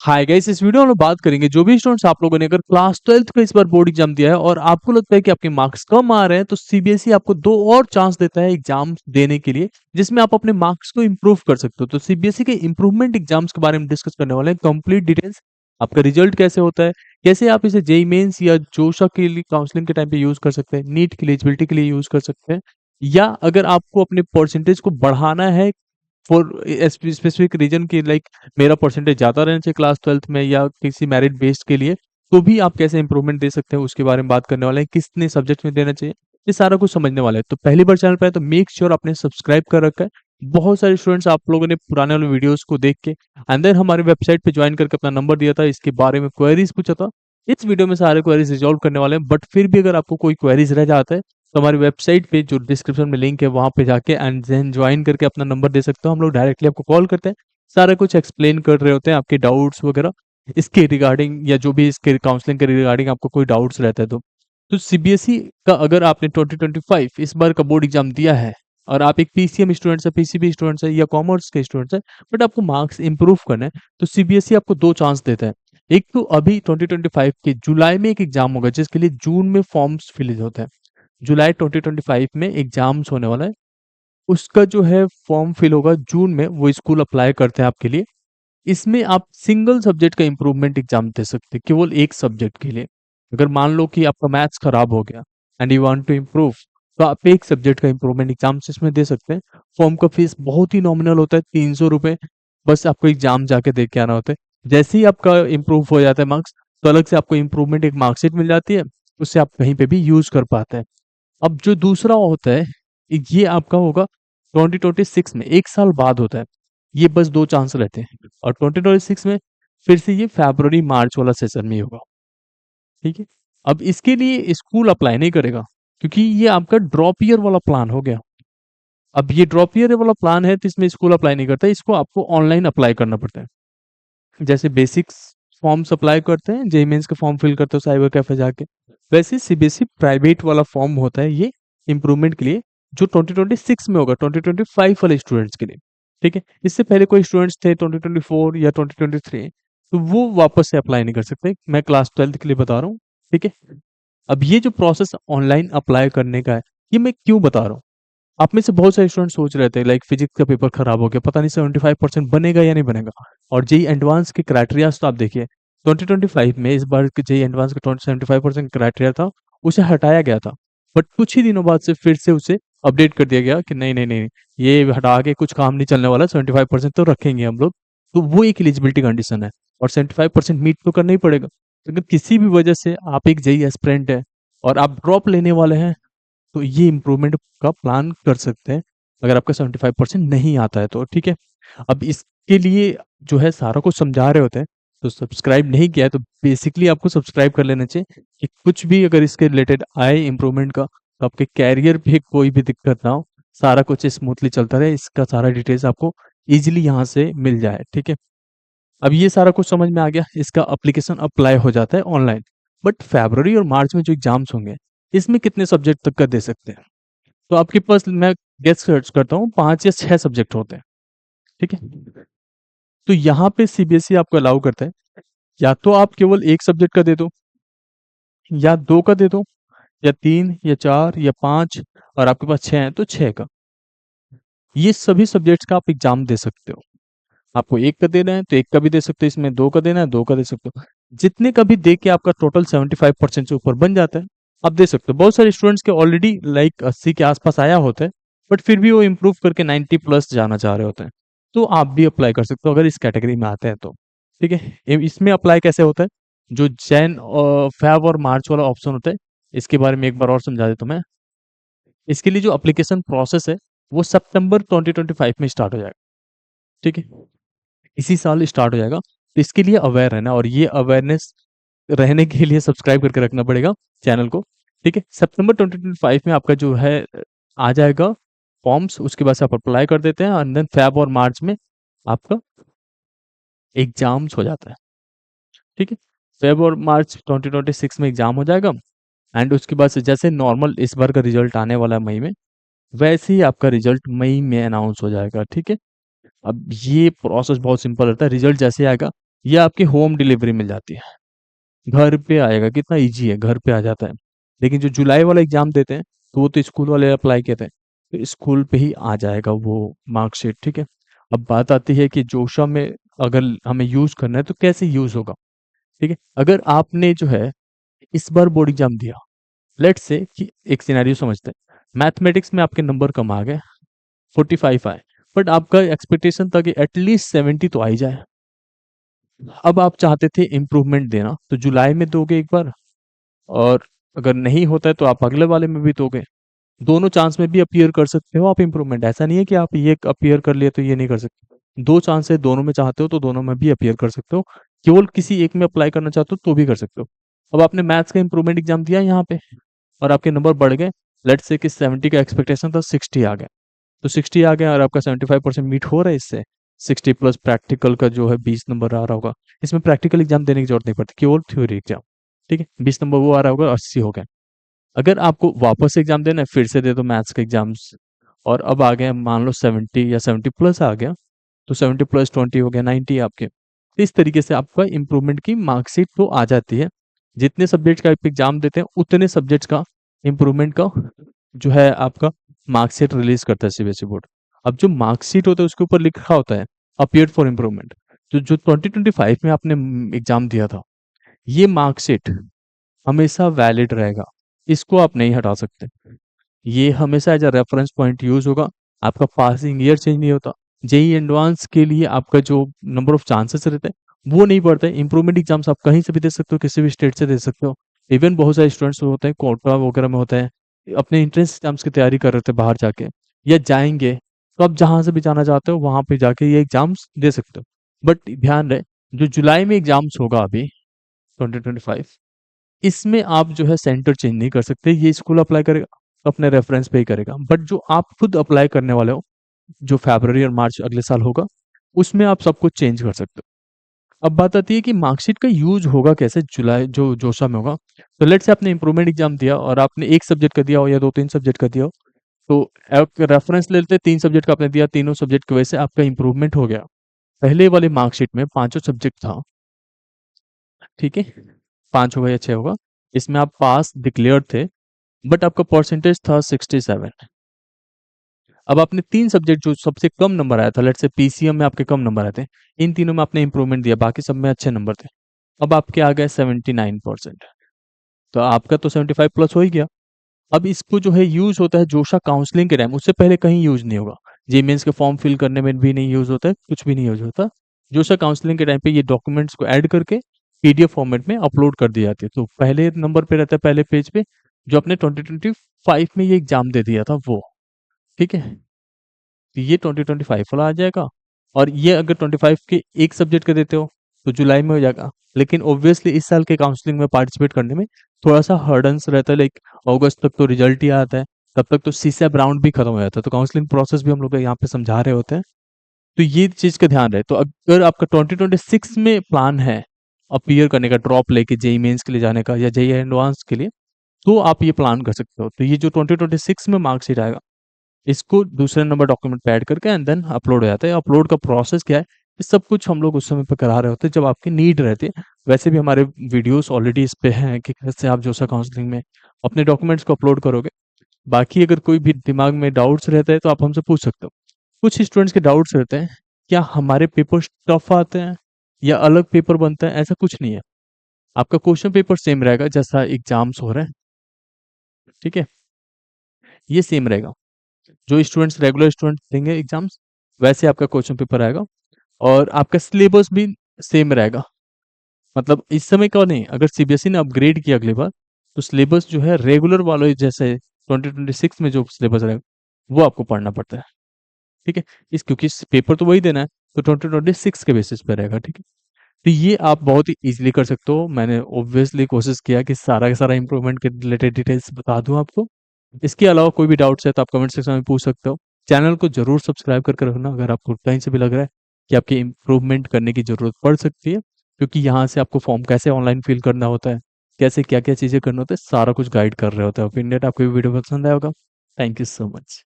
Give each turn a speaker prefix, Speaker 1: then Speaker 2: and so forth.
Speaker 1: Hi guys, इस video में हम लोग बात करेंगे जो भी स्टूडेंट्स आप लोगों ने अगर क्लास 12th का इस बार बोर्ड एग्जाम दिया है और आपको लगता है कि आपके मार्क्स कम आ रहे हैं तो सीबीएसई आपको दो और चांस देता है एग्जाम देने के लिए जिसमें आप अपने मार्क्स को इंप्रूव कर सकते हो। तो सीबीएसई के इंप्रूवमेंट एग्जाम्स के बारे में डिस्कस करने वाले हैं, कंप्लीट डिटेल्स। आपका रिजल्ट कैसे होता है, कैसे आप इसे जेई मेंस या जोशा के लिए काउंसलिंग के टाइम पे यूज कर सकते हैं, नीट की एलिजिबिलिटी के लिए यूज कर सकते हैं, या अगर आपको अपने परसेंटेज को बढ़ाना है फॉर स्पेसिफिक रीजन की, लाइक मेरा परसेंटेज ज्यादा रहना चाहिए क्लास 12th में या किसी मेरिट बेस्ड के लिए, तो भी आप कैसे इंप्रूवमेंट दे सकते हैं उसके बारे में बात करने वाले हैं। कितने सब्जेक्ट में देना चाहिए, ये सारा कुछ समझने वाले हैं। तो पहली बार चैनल पे है तो मेक श्योर आपने सब्सक्राइब कर रखा है। बहुत सारे स्टूडेंट्स आप लोगों ने पुराने वाले वीडियोस को देख के एंड देन हमारे वेबसाइट पे ज्वाइन करके अपना नंबर दिया था, इसके बारे में क्वेरीज पूछा था। इस वीडियो में सारे क्वेरीज रिजॉल्व करने वाले हैं, बट फिर भी अगर आपको कोई क्वेरीज रह जाता है तो हमारी वेबसाइट पे जो डिस्क्रिप्शन में लिंक है वहां पे जाके एंड देन ज्वाइन करके अपना नंबर दे सकते हो। हम लोग डायरेक्टली आपको कॉल करते हैं, सारा कुछ एक्सप्लेन कर रहे होते हैं, आपके डाउट्स वगैरह इसके रिगार्डिंग या जो भी इसके काउंसलिंग के रिगार्डिंग आपको कोई डाउट्स रहता है तो सीबीएसई का अगर आपने 2025 इस बार का बोर्ड एग्जाम दिया है और आप एक पीसीएम स्टूडेंट्स है, पीसीबी स्टूडेंट्स है या कॉमर्स के स्टूडेंट्स है, बट आपको मार्क्स इंप्रूव करना है, तो सीबीएसई आपको दो चांस देता है। एक तो अभी 2025 के जुलाई में एक एग्जाम होगा जिसके लिए जून में फॉर्म्स फिल होते हैं। जुलाई 2025 में एग्जाम्स होने वाला है, उसका जो है फॉर्म फिल होगा जून में, वो स्कूल अप्लाई करते हैं आपके लिए। इसमें आप सिंगल सब्जेक्ट का इंप्रूवमेंट एग्जाम दे सकते हैं, केवल एक सब्जेक्ट के लिए। अगर मान लो कि आपका मैथ्स खराब हो गया and you want to improve, तो आप एक सब्जेक्ट का इंप्रूवमेंट एग्जाम इसमें दे सकते हैं। फॉर्म का फीस बहुत ही नॉमिनल होता है, 300 रुपये। बस आपको एग्जाम जाके देख के आना होता है। जैसे ही आपका इंप्रूव हो जाता है मार्क्स, तो अलग से आपको इंप्रूवमेंट एक मार्कशीट मिल जाती है, उससे आप कहीं पे भी यूज कर पाते हैं। अब जो दूसरा होता है, ये आपका होगा 2026 में, एक साल बाद होता है। ये बस दो चांस रहते हैं, और 2026 में फिर से ये फरवरी मार्च वाला सेशन में ही होगा। ठीक है। अब इसके लिए स्कूल अप्लाई नहीं करेगा, क्योंकि ये आपका ड्रॉप ईयर वाला प्लान हो गया। अब ये ड्रॉप ईयर वाला प्लान है तो इसमें स्कूल अप्लाई नहीं करता, इसको आपको ऑनलाइन अप्लाई करना पड़ता है। जैसे बेसिक्स फॉर्म्स अप्लाई करते हैं, जेई मेंस के फॉर्म फिल करते हो साइबर कैफे जाके, वैसे सीबीएसई प्राइवेट वाला फॉर्म होता है ये इंप्रूवमेंट के लिए, जो 2026 में होगा 2025 वाले स्टूडेंट्स के लिए। ठीक है। इससे पहले कोई स्टूडेंट्स थे 2024 या 2023, तो वो वापस से अप्लाई नहीं कर सकते। मैं क्लास 12th के लिए बता रहा हूँ। ठीक है। अब ये जो प्रोसेस ऑनलाइन अप्लाई करने का है, ये मैं क्यों बता रहा हूँ। आप में से बहुत सारे स्टूडेंट सोच रहे थे लाइक फिजिक्स का पेपर खराब हो गया, पता नहीं 75% बनेगा या नहीं बनेगा। और जेई एडवांस के क्राइटेरिया तो आप देखिए, 2025 में इस बार के जेई एडवांस का 75% क्राइटेरिया था, उसे हटाया गया था। बट कुछ ही दिनों बाद से फिर से उसे अपडेट कर दिया गया कि नहीं नहीं नहीं, ये हटा के कुछ काम नहीं चलने वाला, 75% तो रखेंगे हम लोग। तो वो एक एलिजिबिलिटी कंडीशन है, और 75% मीट तो करना ही पड़ेगा। अगर किसी भी वजह से आप एक जेई एस्पिरेंट है और आप ड्रॉप लेने वाले हैं, तो ये इम्प्रूवमेंट का प्लान कर सकते हैं, अगर आपका 75% नहीं आता है तो। ठीक है। अब इसके लिए जो है सारा कुछ समझा रहे होते हैं, तो सब्सक्राइब नहीं किया है तो बेसिकली आपको सब्सक्राइब कर लेना चाहिए, कि कुछ भी अगर इसके रिलेटेड आए इम्प्रूवमेंट का, तो आपके कैरियर पे कोई भी दिक्कत ना हो, सारा कुछ स्मूथली चलता रहे, इसका सारा डिटेल्स आपको इजिली यहाँ से मिल जाए। ठीक है। अब ये सारा कुछ समझ में आ गया, इसका एप्लीकेशन अप्लाई हो जाता है ऑनलाइन। बट फरवरी और मार्च में जो एग्जाम्स होंगे, इसमें कितने सब्जेक्ट तक का दे सकते हैं, तो आपके पास मैं गेस सर्च करता हूँ 5 या 6 सब्जेक्ट होते हैं। ठीक है। तो यहाँ पे सीबीएसई आपको अलाउ करता है, या तो आप केवल एक सब्जेक्ट का दे दो, या दो का दे दो, या तीन या चार या पांच, और आपके पास 6 हैं तो 6 का। ये सभी सब्जेक्ट्स का आप एग्जाम दे सकते हो। आपको एक का देना है तो एक का भी दे सकते हो, इसमें दो का देना है दो का दे सकते हो। जितने का भी दे के आपका टोटल 75% से ऊपर बन जाता है, आप दे सकते हो। बहुत सारे स्टूडेंट्स के ऑलरेडी लाइक 80 के आसपास आया होता है, बट फिर भी वो इम्प्रूव करके 90 प्लस जाना चाह रहे होते हैं, तो आप भी अप्लाई कर सकते हो अगर इस कैटेगरी में आते हैं तो। ठीक है। इसमें अप्लाई कैसे होता है, जो जैन और फेब और मार्च वाला ऑप्शन होता है, इसके बारे में एक बार और समझा देता हूं मैं। इसके लिए जो एप्लीकेशन प्रोसेस है, वो सितंबर 2025 में स्टार्ट हो जाएगा। ठीक है। इसी साल स्टार्ट हो जाएगा, तो इसके लिए अवेयर रहना, और ये अवेयरनेस रहने के लिए सब्सक्राइब करके रखना पड़ेगा चैनल को। ठीक है। सितंबर 2025 में आपका जो है आ जाएगा फॉर्म्स, उसके बाद से आप अप्लाई कर देते हैं, एंड देन फेब और मार्च में आपका एग्जाम्स हो जाता है। ठीक है। फेब और मार्च 2026 में एग्जाम हो जाएगा, एंड उसके बाद से जैसे नॉर्मल इस बार का रिजल्ट आने वाला है मई में, वैसे ही आपका रिजल्ट मई में अनाउंस हो जाएगा। ठीक है। अब ये प्रोसेस बहुत सिंपल रहता है, रिजल्ट जैसे आएगा ये आपकी होम डिलीवरी मिल जाती है, घर पे आएगा, कितना ईज़ी है, घर पे आ जाता है। लेकिन जो जुलाई वाला एग्ज़ाम देते हैं, तो वो तो स्कूल वाले अप्लाई किए थे, तो स्कूल पे ही आ जाएगा वो मार्कशीट, ठीक है? अब बात आती है कि जोशा में अगर हमें यूज़ करना है तो कैसे यूज़ होगा, ठीक है? अगर आपने जो है इस बार बोर्ड एग्ज़ाम दिया, लेट्स से कि एक सिनेरियो समझते हैं, मैथमेटिक्स में आपके नंबर कम आ गए, 45 आए, बट आपका एक्सपेक्टेशन था कि एटलीस्ट 70 तो आ ही जाए। अब आप चाहते थे इम्प्रूवमेंट देना, तो जुलाई में दोगे एक बार, और अगर नहीं होता है तो आप अगले वाले में भी दोगे। दोनों चांस में भी अपीयर कर सकते हो आप इम्प्रूवमेंट। ऐसा नहीं है कि आप ये अपीयर कर लिए तो ये नहीं कर सकते। 2 चांस है, दोनों में चाहते हो तो दोनों में भी अपीयर कर सकते हो। केवल किसी एक में अप्लाई करना चाहते हो तो भी कर सकते हो। अब आपने मैथ्स का इम्प्रूवमेंट एग्ज़ाम दिया यहाँ पे और आपके नंबर बढ़ गए। लेट्स से कि 70 का एक्सपेक्टेशन था, 60 आ गए। तो 60 आ गया और आपका 75% मीट हो रहा है इससे। 60 प्लस प्रैक्टिकल का जो है 20 नंबर आ रहा होगा। इसमें प्रैक्टिकल एग्ज़ाम देने की ज़रूरत नहीं पड़ती, केवल थ्योरी एग्ज़ाम। ठीक है? 20 नंबर वो आ रहा होगा, 80 हो गए। अगर आपको वापस से एग्ज़ाम देना है, फिर से दे दो मैथ्स के एग्ज़ाम्स, और अब आ गए मान लो 70 या 70 प्लस आ गया, तो 70 प्लस 20 हो गया, 90 आपके। तो इस तरीके से आपका इम्प्रूवमेंट की मार्कशीट तो आ जाती है। जितने सब्जेक्ट्स का आप एग्ज़ाम देते हैं, उतने सब्जेक्ट्स का इम्प्रूवमेंट का जो है आपका मार्कशीट रिलीज़ करता है सीबीएसई बोर्ड। अब जो मार्कशीट होता है उसके ऊपर लिखा होता है अपीयर्ड फॉर इम्प्रूवमेंट। तो जो 2025 में आपने एग्ज़ाम दिया था, ये मार्कशीट हमेशा वैलिड रहेगा। इसको आप नहीं हटा सकते। ये हमेशा as a reference point use होगा। आपका पासिंग ईयर चेंज नहीं होता। जेई एडवांस के लिए आपका जो नंबर ऑफ चांसेस रहते हैं वो नहीं बढ़ते। इंप्रूवमेंट एग्जाम्स आप कहीं से भी दे सकते हो, किसी भी स्टेट से दे सकते हो। इवन बहुत सारे स्टूडेंट्स होते हैं कोटा वगैरह में होते हैं, अपने एंट्रेंस एग्जाम्स की तैयारी कर रहे थे बाहर जाके या जाएंगे, तो आप जहां से भी जाना चाहते हो वहां पे जाके ये एग्जाम्स दे सकते हो। बट ध्यान रहे, जो जुलाई में एग्जाम्स होगा अभी 2025, इसमें आप जो है सेंटर चेंज नहीं कर सकते। ये स्कूल अप्लाई करेगा तो अपने रेफरेंस पे ही करेगा, बट जो आप खुद अप्लाई करने वाले हो, जो फरवरी और मार्च अगले साल होगा, उसमें आप सब कुछ चेंज कर सकते हो। अब बात आती है कि मार्कशीट का यूज होगा कैसे जुलाई जो जोशा में होगा। तो लेट्स से आपने इंप्रूवमेंट एग्जाम दिया और आपने एक सब्जेक्ट का दिया हो या 2-3 सब्जेक्ट का दिया हो, तो एक रेफरेंस ले लेते हैं, 3 सब्जेक्ट का आपने दिया, तीनों सब्जेक्ट की वजह से आपका इंप्रूवमेंट हो गया। पहले वाले मार्कशीट में पांचों सब्जेक्ट था, ठीक है, 5 होगा या 6 होगा, इसमें आप पास डिक्लेयर थे, बट आपका परसेंटेज था 67। अब आपने 3 सब्जेक्ट जो सबसे कम नंबर आया था, लेट्स से पीसीएम में आपके कम नंबर आए थे, इन तीनों में आपने इंप्रूवमेंट दिया, बाकी सब में अच्छे नंबर थे। अब आपके आ गए 79%, तो आपका तो 75 प्लस हो ही गया। अब इसको जो है यूज़ होता है जोशा काउंसलिंग के टाइम, उससे पहले कहीं यूज़ नहीं होगा। जेईई मेंस के फॉर्म फिल करने में भी नहीं यूज़ होता है, कुछ भी नहीं यूज़ होता। जोशा काउंसलिंग के टाइम पे ये डॉक्यूमेंट्स को ऐड करके पीडीएफ फॉर्मेट में अपलोड कर दी जाती है। तो पहले नंबर पे रहता है, पहले पेज पे, जो आपने 2025 में ये एग्ज़ाम दे दिया था वो, ठीक है? तो ये 2025 वाला आ जाएगा, और ये अगर 25 के एक सब्जेक्ट का देते हो तो जुलाई में हो जाएगा। लेकिन ऑब्वियसली इस साल के काउंसलिंग में पार्टिसिपेट करने में थोड़ा सा हर्डन्स रहता है, लाइक अगस्त तक तो रिजल्ट ही आता है, तब तक तो सीसैप राउंड भी खत्म हो जाता है, तो काउंसलिंग प्रोसेस भी हम लोग यहाँ पे समझा रहे होते हैं। तो ये चीज का ध्यान रहे। तो अगर आपका 2026 में प्लान है अपीयर करने का, ड्रॉप लेके जेई मेंस के लिए जाने का या जेई एडवांस के लिए, तो आप ये प्लान कर सकते हो। तो ये जो 2026 में मार्कशीट आएगा, इसको दूसरे नंबर डॉक्यूमेंट पे ऐड करके एंड देन अपलोड हो जाता है। अपलोड का प्रोसेस क्या है, ये सब कुछ हम लोग उस समय पे करा रहे होते हैं जब आपकी नीड रहती है। वैसे भी हमारे वीडियोस ऑलरेडी इस पे हैं कि कैसे आप जोसा काउंसलिंग में अपने डॉक्यूमेंट्स को अपलोड करोगे। बाकी अगर कोई भी दिमाग में डाउट्स रहते हैं तो आप हमसे पूछ सकते हो। कुछ स्टूडेंट्स के डाउट्स रहते हैं, क्या हमारे पेपर टफ आते हैं या अलग पेपर बनता है? ऐसा कुछ नहीं है, आपका क्वेश्चन पेपर सेम रहेगा जैसा एग्जाम्स हो रहे हैं, ठीक है, ये सेम रहेगा। जो स्टूडेंट्स रेगुलर स्टूडेंट्स देंगे एग्जाम्स, वैसे आपका क्वेश्चन पेपर आएगा, और आपका सिलेबस भी सेम रहेगा। मतलब इस समय का नहीं, अगर सीबीएसई ने अपग्रेड किया अगली बार, तो सिलेबस जो है रेगुलर वालों जैसे 2026 में जो सिलेबस रहेगा वो आपको पढ़ना पड़ता है, ठीक है। इस क्योंकि पेपर तो वही देना है, तो 2026 के बेसिस पे रहेगा, ठीक है। तो ये आप बहुत ही इजीली कर सकते हो। मैंने ऑब्वियसली कोशिश किया कि सारा का सारा इंप्रूवमेंट के रिलेटेड डिटेल्स बता दूं आपको। इसके अलावा कोई भी डाउट्स है तो आप कमेंट सेक्शन में पूछ सकते हो। चैनल को जरूर सब्सक्राइब करके रखना अगर आपको कहीं से भी लग रहा है कि आपकी इम्प्रूवमेंट करने की जरूरत पड़ सकती है, क्योंकि यहाँ से आपको फॉर्म कैसे ऑनलाइन फिल करना होता है, कैसे क्या क्या चीज़ें करना होता है, सारा कुछ गाइड कर रहे होते हैं। ओपिनियन आपको वीडियो पसंद आया होगा। Thank you so much.